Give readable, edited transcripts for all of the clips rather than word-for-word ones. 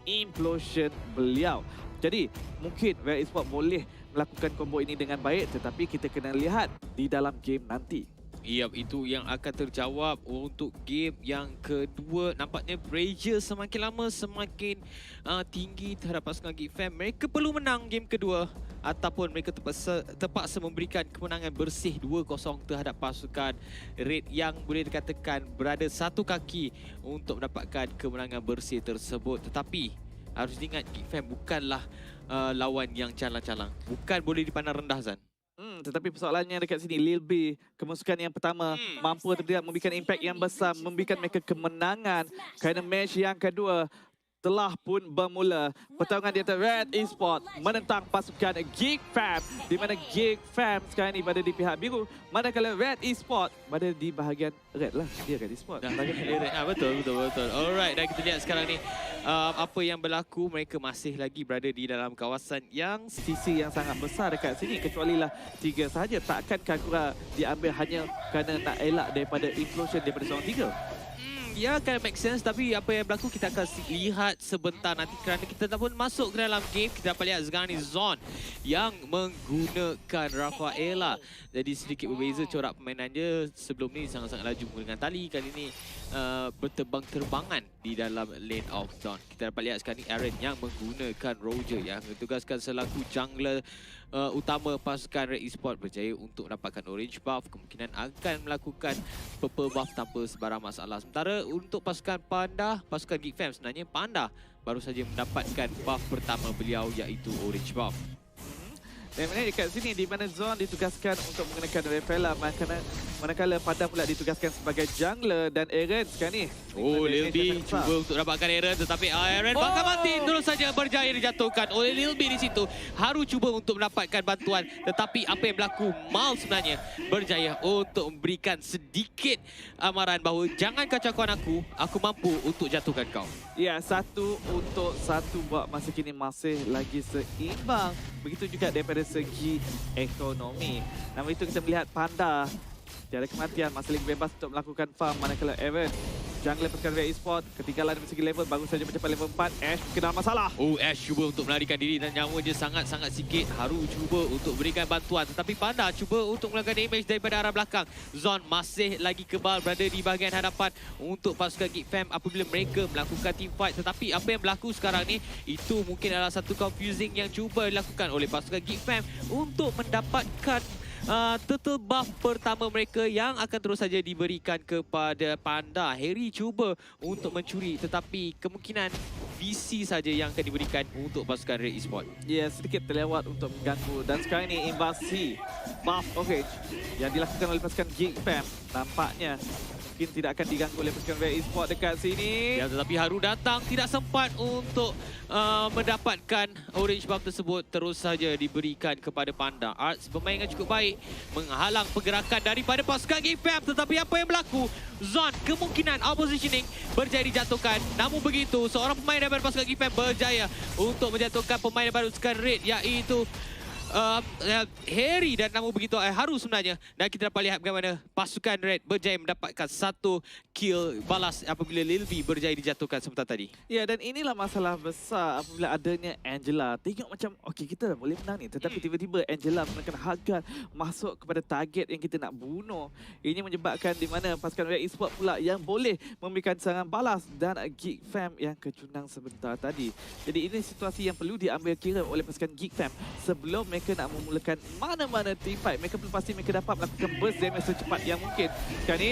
Implosion beliau. Jadi mungkin Rare Esports boleh melakukan combo ini dengan baik, tetapi kita kena lihat di dalam game nanti. Yap, itu yang akan terjawab untuk game yang kedua. Nampaknya pressure semakin lama semakin tinggi terhadap pasukan Geek Fam. Mereka perlu menang game kedua ataupun mereka terpaksa memberikan kemenangan bersih 2-0 terhadap pasukan Red yang boleh dikatakan berada satu kaki untuk mendapatkan kemenangan bersih tersebut. Tetapi harus diingat Geek Fam bukanlah lawan yang calang-calang. Bukan boleh dipandang rendah, Zan. Tetapi persoalannya dekat sini, Lil B, kemusukan yang pertama mampu atau tidak memberikan impact yang besar, memberikan mereka kemenangan. Kerana match yang kedua telah pun bermula. Pertarungan di antara Red Esports menentang pasukan Geek Fam, di mana Geek Fam sekarang ini berada di pihak biru, manakala Red Esports berada di bahagian red lah. Dia Red Esports. Betul. Alright, dan kita lihat sekarang ni apa yang berlaku. Mereka masih lagi berada di dalam kawasan yang Sisi yang sangat besar dekat sini, kecuali lah 3 sahaja. Takkan Kagura diambil hanya kerana nak elak daripada implosion daripada seorang 3. ya kan make sense, tapi apa yang berlaku kita akan lihat sebentar nanti kerana kita dah pun masuk ke dalam game. Kita dapat lihat sekarang ni Zon yang menggunakan Rafaela. Jadi sedikit berbeza corak permainan dia. Sebelum ni sangat-sangat laju menggunakan tali. Kali ni berterbang-terbangan di dalam lane of Dawn. Kita dapat lihat sekarang ni Aaron yang menggunakan Roger yang ditugaskan selaku jungler utama pasukan Red Esports berjaya untuk mendapatkan orange buff. Kemungkinan akan melakukan purple buff tanpa sebarang masalah. Sementara untuk pasukan Panda, pasukan Geek Fam sebenarnya Panda baru saja mendapatkan buff pertama beliau iaitu orange buff. Dan dekat sini di mana Zon ditugaskan untuk menggunakan Rafaela, manakala Panda pula ditugaskan sebagai jungler dan Aaron sekarang ni. Oh, Lil B cuba untuk dapatkan Aaron, tetapi Aaron bakal mati. Terus saja berjaya dijatuhkan oleh Lil B di situ. Haru cuba untuk mendapatkan bantuan, tetapi apa yang berlaku? Mal sebenarnya berjaya untuk memberikan sedikit amaran bahawa jangan kacaukan aku mampu untuk jatuhkan kau. Ya, 1-1 buat masa kini masih lagi seimbang. Begitu juga daripada segi ekonomi. Namun itu kita melihat Panda tiada kematian, masih lagi bebas untuk melakukan farm, manakala Aaron jungler pasukan Red Esports ketinggalan dari segi level, baru saja mencapai level 4. Ash kena masalah. Oh, Ash cuba untuk melarikan diri dan nyawa dia sangat-sangat sikit. Haru cuba untuk berikan bantuan, tetapi Panda cuba untuk melakukan damage daripada arah belakang. Zon masih lagi kebal berada di bahagian hadapan untuk pasukan Geek Fam apabila mereka melakukan team fight. Tetapi apa yang berlaku sekarang ni, itu mungkin adalah satu confusing yang cuba dilakukan oleh pasukan Geek Fam untuk mendapatkan turtle buff pertama mereka yang akan terus saja diberikan kepada Panda. Harry cuba untuk mencuri, tetapi kemungkinan VC saja yang akan diberikan untuk pasukan Red Esports. Ya, sedikit terlewat untuk mengganggu. Dan sekarang ini invasi buff orange yang dilakukan oleh pasukan Geek Fam nampaknya mungkin tidak akan diganggu oleh pasukan Red Esports dekat sini. Ya, tetapi Haru datang tidak sempat untuk mendapatkan orange buff tersebut. Terus saja diberikan kepada Panda. Arts bermain dengan cukup baik menghalang pergerakan daripada pasukan Geek Fam, tetapi apa yang berlaku? Zon kemungkinan oppositioning berjaya dijatuhkan. Namun begitu, seorang pemain daripada pasukan Geek Fam berjaya untuk menjatuhkan pemain daripada pasukan Red iaitu Harry, dan namun begitu Haru sebenarnya. Dan kita dapat lihat bagaimana pasukan Red berjaya mendapatkan satu kill balas apabila Lil B berjaya dijatuhkan sebentar tadi. Ya, dan inilah masalah besar apabila adanya Angela. Tengok macam, okey kita dah boleh menang ni. Tetapi tiba-tiba Angela menekan Hagar masuk kepada target yang kita nak bunuh. Ini menyebabkan di mana pasukan Red Esports pula yang boleh memberikan serangan balas dan Geek Fam yang kecunang sebentar tadi. Jadi ini situasi yang perlu diambil kira oleh pasukan Geek Fam sebelum mereka nak memulakan mana-mana team fight. Mereka perlu pasti mereka dapat melakukan burst damage secepat yang mungkin. Sekarang ni,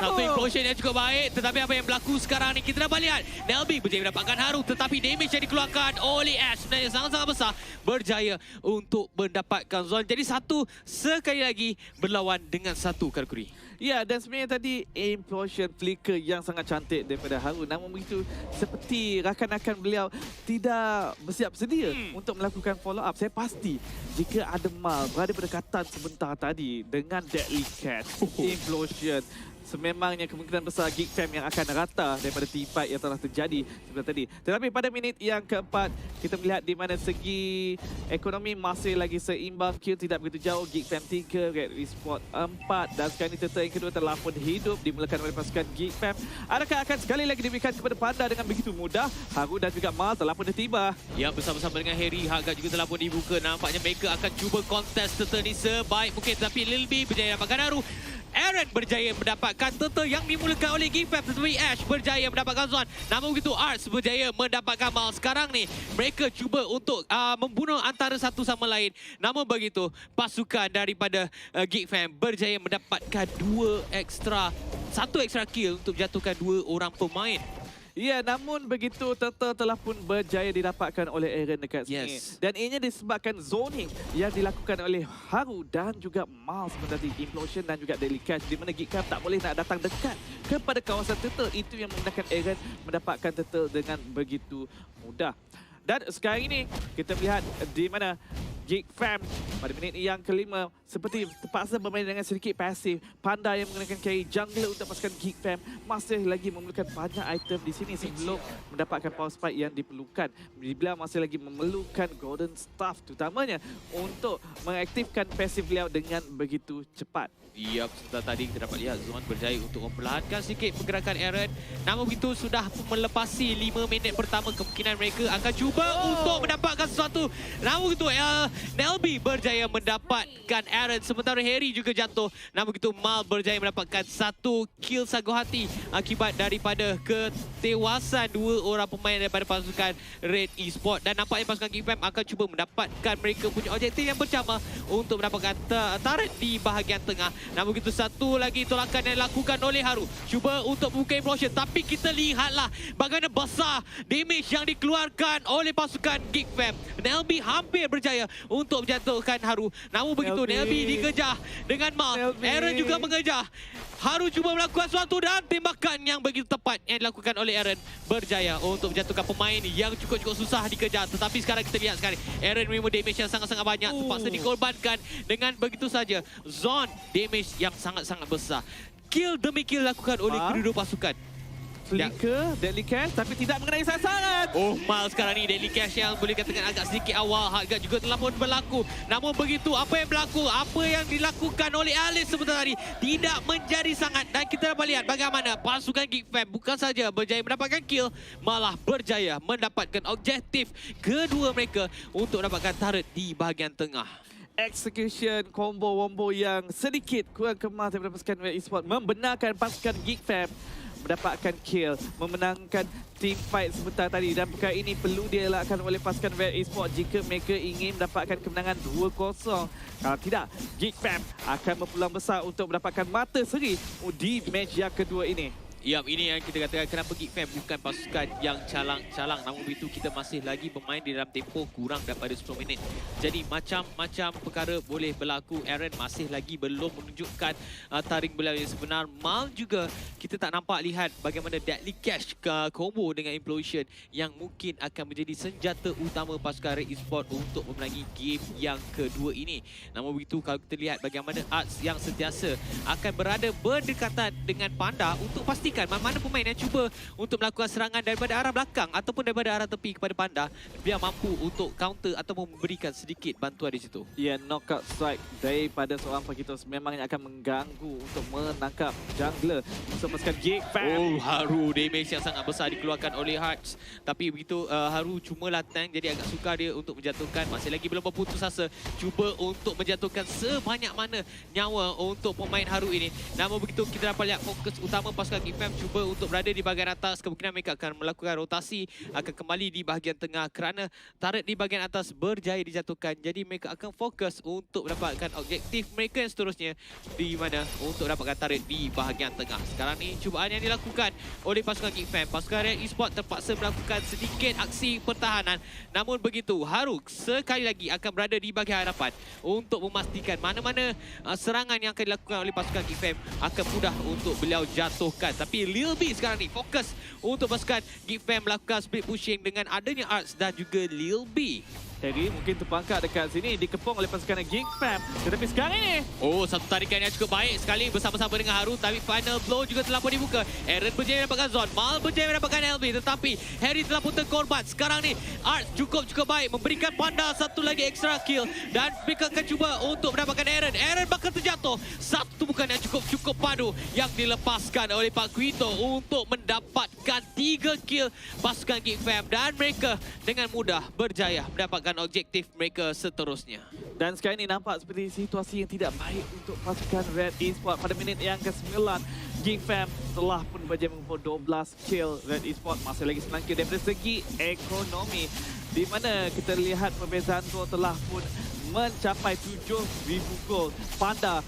satu implosion yang cukup baik. Tetapi apa yang berlaku sekarang ni, kita dapat lihat Nelby berjaya mendapatkan Haru, tetapi damage yang dikeluarkan oleh Ash sebenarnya sangat-sangat besar. Berjaya untuk mendapatkan Zon. Jadi satu sekali lagi berlawan dengan satu kategori. Ya, dan sebenarnya tadi implosion flicker yang sangat cantik daripada Haru. Namun begitu, seperti rakan-rakan beliau tidak bersiap sedia untuk melakukan follow up. Saya pasti jika ada Mal berada berdekatan sebentar tadi dengan Deadly Cat, implosion sememangnya kemungkinan besar Geek Fam yang akan rata daripada team fight yang telah terjadi seperti tadi. Tetapi pada minit yang keempat, kita melihat di mana segi ekonomi masih lagi seimbang. Kill tidak begitu jauh. Geek Fam 3, Red Esport 4. Dan sekarang ini turtle yang kedua telah pun hidup dimulakan oleh pasukan Geek Fam. Adakah akan sekali lagi diberikan kepada Panda dengan begitu mudah? Haru dan juga Mal telah pun tiba. Ya, bersama-sama dengan Harry, Harga juga telah pun dibuka. Nampaknya mereka akan cuba kontes turtle ni sebaik mungkin. Tapi Lil B berjaya dapatkan Haru. Aaron berjaya mendapatkan turtle yang dimulakan oleh Geek Fam, tetapi Ash berjaya mendapatkan Zon. Namun begitu Arts berjaya mendapatkan Mal. Sekarang ni mereka cuba untuk membunuh antara satu sama lain. Namun begitu pasukan daripada Geek Fam berjaya mendapatkan satu extra kill untuk menjatuhkan 2 orang pemain. Ya, namun begitu turtle telah pun berjaya didapatkan oleh Aaron dekat sini. Yes. Dan ianya disebabkan zoning yang dilakukan oleh Haru dan juga Mal seperti Implosion dan juga Daily Cash, di mana Geek Fam tak boleh nak datang dekat kepada kawasan turtle. Itu yang memudahkan Aaron mendapatkan turtle dengan begitu mudah. Dan sekarang ini kita melihat di mana Geek Fam pada minit yang kelima seperti terpaksa bermain dengan sedikit pasif. Panda yang menggunakan carry jungler untuk pasukan Geek Fam masih lagi memerlukan banyak item di sini sebelum mendapatkan power spike yang diperlukan. Bila masih lagi memerlukan golden staff terutamanya untuk mengaktifkan pasif beliau dengan begitu cepat. Ya, sebentar tadi kita dapat lihat Zon berjaya untuk memperlahankan sedikit pergerakan Aaron. Namun begitu sudah melepasi 5 minit pertama, kemungkinan mereka akan cuba untuk mendapatkan sesuatu. Namun begitu Nelby berjaya mendapatkan Aaron, sementara Harry juga jatuh. Namun begitu Mal berjaya mendapatkan 1 kill sagu hati akibat daripada ketewasan 2 orang pemain daripada pasukan Red Esport. Dan nampaknya pasukan Geek Fam akan cuba mendapatkan mereka punya objektif yang bersama untuk mendapatkan turret di bahagian tengah. Namun begitu satu lagi tolakan yang dilakukan oleh Haru. Cuba untuk buka implosion. Tapi kita lihatlah bagaimana besar damage yang dikeluarkan oleh pasukan Geek Fam. Nelby hampir berjaya untuk menjatuhkan Haru. Namun begitu Nelby dikejar dengan Mal. Aaron juga mengejar. Haru cuba melakukan sesuatu dan tembakan yang begitu tepat yang dilakukan oleh Aaron berjaya untuk menjatuhkan pemain yang cukup susah dikejar. Tetapi sekarang kita lihat sekali Aaron menerima damage yang sangat-sangat banyak. Terpaksa dikorbankan dengan begitu saja. Zone damage yang sangat-sangat besar. Kill demi kill dilakukan oleh kedua pasukan. Flicker, Deadly Cash tapi tidak mengenai sasaran. Oh, Mal sekarang ni Deadly Cash yang boleh katakan agak sedikit awal. Harga juga telah pun berlaku. Namun begitu apa yang berlaku, apa yang dilakukan oleh Alice sebentar tadi tidak menjadi sangat. Dan kita dapat lihat bagaimana pasukan Geek Fam bukan saja berjaya mendapatkan kill, malah berjaya mendapatkan objektif kedua mereka untuk mendapatkan turret di bahagian tengah. Execution combo-wombo yang sedikit kurang kemas daripada pasukan Red Esport membenarkan pasukan Geek Fam mendapatkan kill, memenangkan team fight sebentar tadi. Dan perkara ini perlu dielakkan oleh pasukan Red Esport jika mereka ingin mendapatkan kemenangan 2-0. Kalau tidak, Geek Fam akan berpeluang besar untuk mendapatkan mata seri di match yang kedua ini. Ya, ini yang kita katakan kenapa Geek Fam bukan pasukan yang calang-calang. Namun begitu kita masih lagi bermain di dalam tempoh kurang daripada 10 minit. Jadi macam-macam perkara boleh berlaku. Aaron masih lagi belum menunjukkan taring beliau yang sebenar. Mal juga kita tak nampak lihat bagaimana Deadly Cash combo dengan Implosion yang mungkin akan menjadi senjata utama pasukan Red Esport untuk memenangi game yang kedua ini. Namun begitu kalau kita lihat bagaimana Arts yang sentiasa akan berada berdekatan dengan Panda untuk pasti mana-mana pemain yang cuba untuk melakukan serangan daripada arah belakang ataupun daripada arah tepi kepada Panda, dia mampu untuk counter atau memberikan sedikit bantuan di situ. Ya, knockout strike daripada seorang Pakitos memangnya akan mengganggu untuk menangkap jungler musuh pasukan Geek Fam. Oh, Haru damage yang sangat besar dikeluarkan oleh Hearts. Tapi begitu Haru cumalah tank, jadi agak sukar dia untuk menjatuhkan. Masih lagi belum berputus asa. Cuba untuk menjatuhkan sebanyak mana nyawa untuk pemain Haru ini. Namun begitu kita dapat lihat fokus utama pasukan Geek Fam cuba untuk berada di bahagian atas. Kemungkinan mereka akan melakukan rotasi, akan kembali di bahagian tengah kerana turret di bahagian atas berjaya dijatuhkan. Jadi mereka akan fokus untuk mendapatkan objektif mereka yang seterusnya, di mana untuk dapatkan turret di bahagian tengah. Sekarang ni cubaan yang dilakukan oleh pasukan Geek Fam. Pasukan Red Esport terpaksa melakukan sedikit aksi pertahanan. Namun begitu Haru sekali lagi akan berada di bahagian hadapan untuk memastikan mana-mana serangan yang akan dilakukan oleh pasukan Geek Fam akan mudah untuk beliau jatuhkan. Tapi Tetapi Lil B sekarang ni fokus untuk pasukan Geek Fam melakukan split pushing dengan adanya Arts dan juga Lil B. Harry mungkin terpangkat dekat sini, dikepung oleh pasukan Geek Fam. Tetapi sekarang ini, Oh, satu tarikan yang cukup baik sekali bersama-sama dengan Haru. Tapi final blow juga telah pun dibuka. Aaron berjaya mendapatkan Zon. Mal berjaya mendapatkan LB. Tetapi Harry telah pun terkorban. Sekarang ni Art cukup baik. Memberikan Panda satu lagi extra kill. Dan mereka akan cuba untuk mendapatkan Aaron. Aaron bakal terjatuh. Satu bukan yang cukup padu yang dilepaskan oleh Pak Quito untuk mendapatkan 3 kill pasukan Geek Fam. Dan mereka dengan mudah berjaya mendapatkan objektif mereka seterusnya. dan sekarang ini nampak seperti situasi yang tidak baik untuk pasukan Red Esports pada minit yang ke-9. Geek Fam telah pun berjaya mengumpul 12 kill. Red Esports masih lagi 9 kill daripada segi ekonomi. Di mana kita lihat perbezaan gol telah pun mencapai 7,000 gol. Panda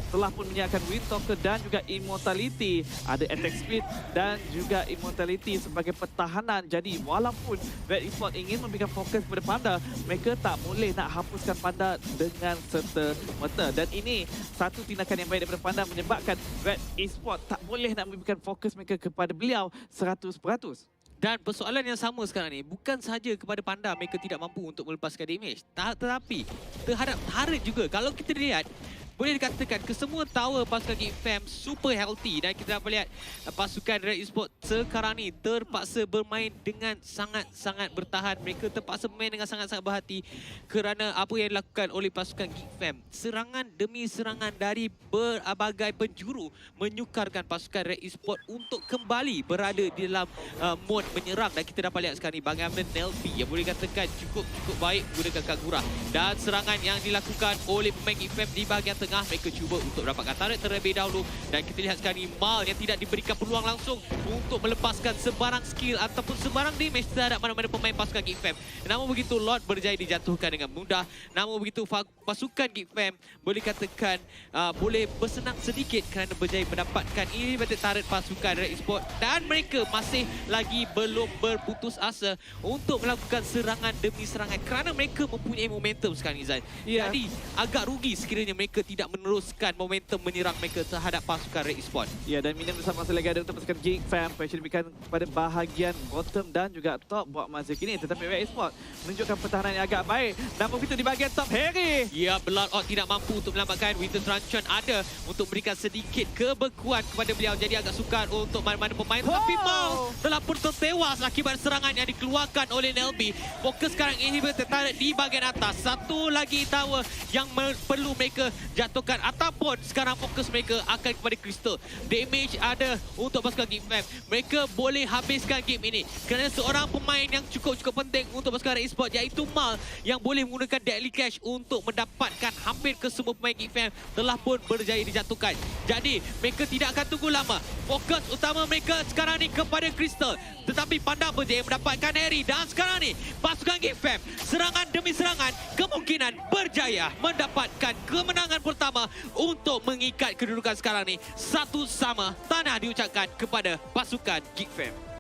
telah pun menyiapkan Wind Talker dan juga Immortality. Ada attack speed dan juga Immortality sebagai pertahanan. Jadi walaupun Red Esports ingin memberikan fokus kepada Panda, mereka tak boleh nak hapuskan Panda dengan serta-merta. Dan ini satu tindakan yang baik daripada Panda menyebabkan Red Esports tak boleh nak memberikan fokus mereka kepada beliau 100%. Dan persoalan yang sama sekarang ni bukan sahaja kepada Panda mereka tidak mampu untuk melepaskan damage, tetapi terhadap turret juga. Kalau kita lihat, boleh dikatakan kesemua tower pasukan Geek Fam super healthy dan kita dapat lihat pasukan Red Esports sekarang ni terpaksa bermain dengan sangat-sangat bertahan. Mereka terpaksa bermain dengan sangat-sangat berhati kerana apa yang dilakukan oleh pasukan Geek Fam. Serangan demi serangan dari berbagai penjuru menyukarkan pasukan Red Esports untuk kembali berada di dalam mode menyerang. Dan kita dapat lihat sekarang ni bagaimana Nelvi yang boleh dikatakan cukup baik menggunakan Kagura. Dan serangan yang dilakukan oleh pemain Geek Fam di bahagian tengah, mereka cuba untuk dapatkan turret terlebih dahulu. Dan kita lihat sekarang ni Mal yang tidak diberikan peluang langsung untuk melepaskan sebarang skill ataupun sebarang damage terhadap mana-mana pemain pasukan Geek Fam. Namun begitu Lord berjaya dijatuhkan dengan mudah. Namun begitu pasukan Geek Fam boleh katakan boleh bersenang sedikit kerana berjaya mendapatkan elevated turret pasukan Red Esports. Dan mereka masih lagi belum berputus asa untuk melakukan serangan demi serangan kerana mereka mempunyai momentum sekarang ni, Zain. Ya. Jadi agak rugi sekiranya mereka tidak meneruskan momentum menyerang mereka terhadap pasukan Red Esports. Ya, dan minum bersama masih lagi ada untuk pasukan Geek Fam. Pressure diberikan kepada bahagian bottom dan juga top buat masa kini. Tetapi Red Esports menunjukkan pertahanan yang agak baik. Namun begitu di bahagian top, Harry. Ya, Bloodhawk tidak mampu untuk menyelamatkan. Winter Truncheon ada untuk berikan sedikit kebekuan kepada beliau. Jadi agak sukar untuk mana-mana pemain. Tapi Mal telah pun tertewas akibat serangan yang dikeluarkan oleh Nelby. Fokus sekarang inhibitor tertarik di bahagian atas. Satu lagi tower yang perlu mereka jatuhkan ataupun sekarang fokus mereka akan kepada Crystal. Damage ada untuk pasukan Geek Fam. Mereka boleh habiskan game ini kerana seorang pemain yang cukup penting untuk pasukan Red Esports iaitu Mal yang boleh menggunakan Deadly Clash untuk mendapatkan hampir ke semua pemain Geek Fam telah pun berjaya dijatuhkan. Jadi mereka tidak akan tunggu lama. Fokus utama mereka sekarang ni kepada Crystal. Tetapi Panda berjaya mendapatkan Harry dan sekarang ni pasukan Geek Fam serangan demi serangan kemungkinan berjaya mendapatkan kemenangan pertama untuk mengikat kedudukan sekarang ni 1-1 tanah diucapkan kepada pasukan Geek Fam.